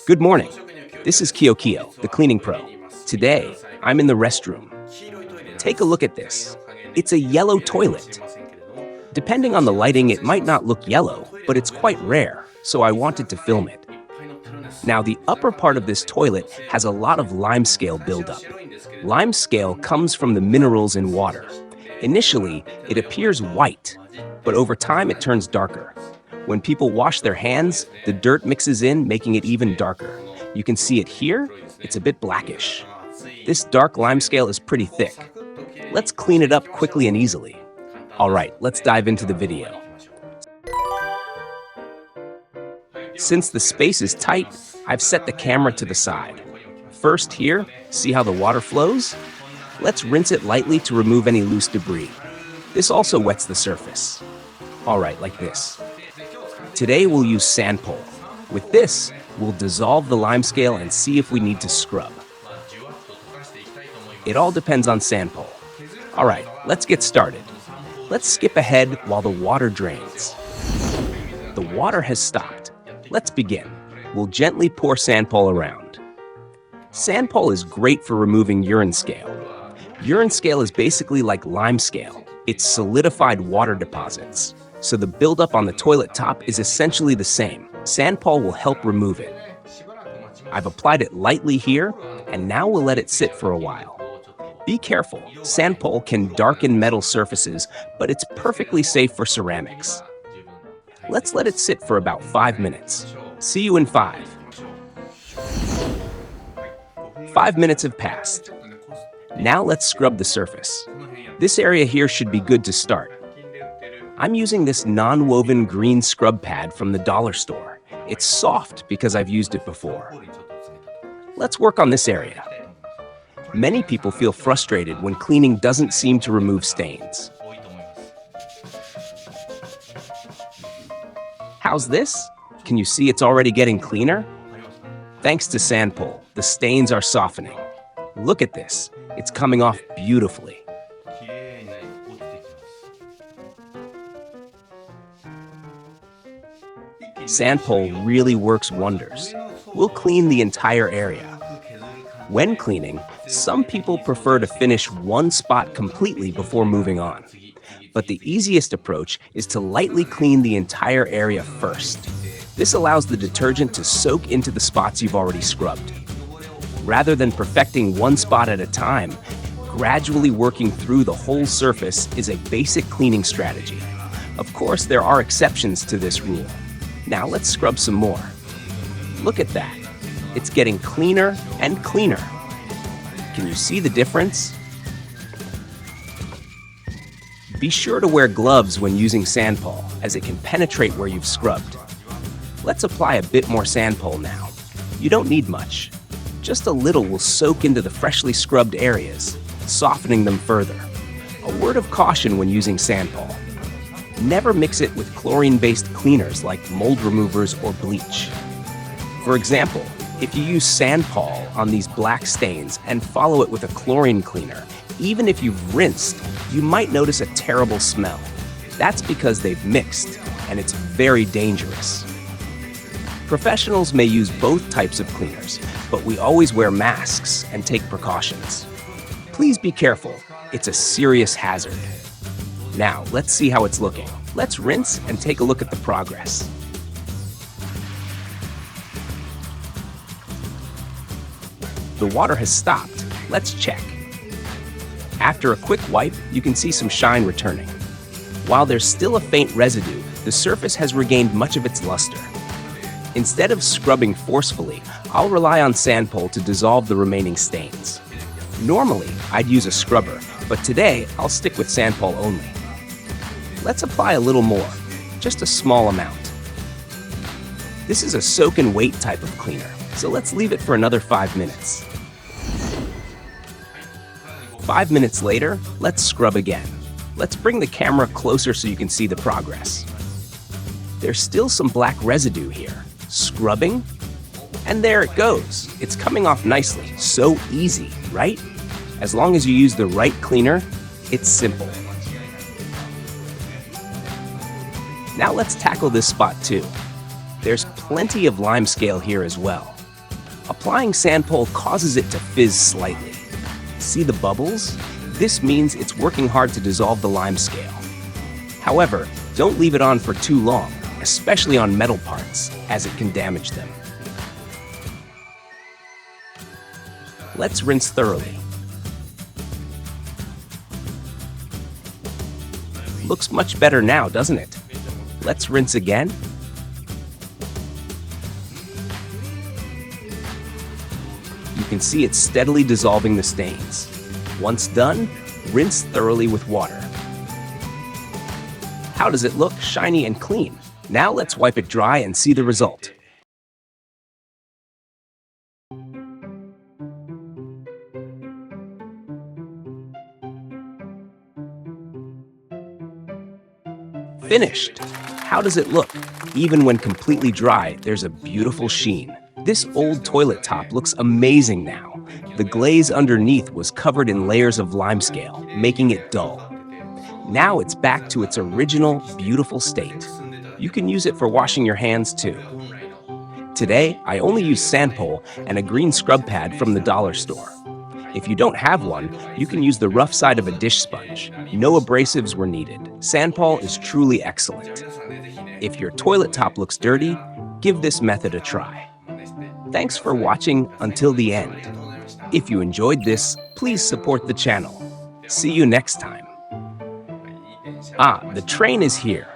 Good morning. This is Kyo, the cleaning pro. Today, I'm in the restroom. Take a look at this. It's a yellow toilet. Depending on the lighting, it might not look yellow, but it's quite rare, so I wanted to film it. Now, the upper part of this toilet has a lot of limescale buildup. Limescale comes from the minerals in water. Initially, it appears white, but over time it turns darker. When people wash their hands, the dirt mixes in, making it even darker. You can see it here, it's a bit blackish. This dark limescale is pretty thick. Let's clean it up quickly and easily. All right, let's dive into the video. Since the space is tight, I've set the camera to the side. First here, see how the water flows? Let's rinse it lightly to remove any loose debris. This also wets the surface. All right, like this. Today we'll use sandpole. With this, we'll dissolve the limescale and see if we need to scrub. It all depends on sandpole. All right, let's get started. Let's skip ahead while the water drains. The water has stopped. Let's begin. We'll gently pour sandpole around. Sandpole is great for removing urine scale. Urine scale is basically like limescale. It's solidified water deposits. So the buildup on the toilet top is essentially the same. Sandpole will help remove it. I've applied it lightly here, and now we'll let it sit for a while. Be careful, sandpole can darken metal surfaces, but it's perfectly safe for ceramics. Let's let it sit for about 5 minutes. See you in 5. 5 minutes have passed. Now let's scrub the surface. This area here should be good to start. I'm using this non-woven green scrub pad from the dollar store. It's soft because I've used it before. Let's work on this area. Many people feel frustrated when cleaning doesn't seem to remove stains. How's this? Can you see it's already getting cleaner? Thanks to sandpole, the stains are softening. Look at this. It's coming off beautifully. Sandpole really works wonders. We'll clean the entire area. When cleaning, some people prefer to finish one spot completely before moving on. But the easiest approach is to lightly clean the entire area first. This allows the detergent to soak into the spots you've already scrubbed. Rather than perfecting one spot at a time, gradually working through the whole surface is a basic cleaning strategy. Of course, there are exceptions to this rule. Now let's scrub some more. Look at that. It's getting cleaner and cleaner. Can you see the difference? Be sure to wear gloves when using sandpole, as it can penetrate where you've scrubbed. Let's apply a bit more sandpole now. You don't need much. Just a little will soak into the freshly scrubbed areas, softening them further. A word of caution when using sandpole. Never mix it with chlorine-based cleaners like mold removers or bleach. For example, if you use sandpole on these black stains and follow it with a chlorine cleaner, even if you've rinsed, you might notice a terrible smell. That's because they've mixed, and it's very dangerous. Professionals may use both types of cleaners, but we always wear masks and take precautions. Please be careful. It's a serious hazard. Now, let's see how it's looking. Let's rinse and take a look at the progress. The water has stopped. Let's check. After a quick wipe, you can see some shine returning. While there's still a faint residue, the surface has regained much of its luster. Instead of scrubbing forcefully, I'll rely on sandpole to dissolve the remaining stains. Normally, I'd use a scrubber, but today I'll stick with sandpole only. Let's apply a little more, just a small amount. This is a soak and wait type of cleaner, so let's leave it for another 5 minutes. 5 minutes later, let's scrub again. Let's bring the camera closer so you can see the progress. There's still some black residue here. Scrubbing, and there it goes. It's coming off nicely. So easy, right? As long as you use the right cleaner, it's simple. Now let's tackle this spot too. There's plenty of limescale here as well. Applying Sandpole causes it to fizz slightly. See the bubbles? This means it's working hard to dissolve the lime scale. However, don't leave it on for too long, especially on metal parts, as it can damage them. Let's rinse thoroughly. Looks much better now, doesn't it? Let's rinse again. You can see it's steadily dissolving the stains. Once done, rinse thoroughly with water. How does it look? Shiny and clean. Now let's wipe it dry and see the result. Finished! How does it look? Even when completely dry, there's a beautiful sheen. This old toilet top looks amazing now. The glaze underneath was covered in layers of limescale, making it dull. Now it's back to its original, beautiful state. You can use it for washing your hands too. Today, I only use Sandpole and a green scrub pad from the dollar store. If you don't have one, you can use the rough side of a dish sponge. No abrasives were needed. Sandpole is truly excellent. If your toilet top looks dirty, give this method a try. Thanks for watching until the end. If you enjoyed this, please support the channel. See you next time. The train is here.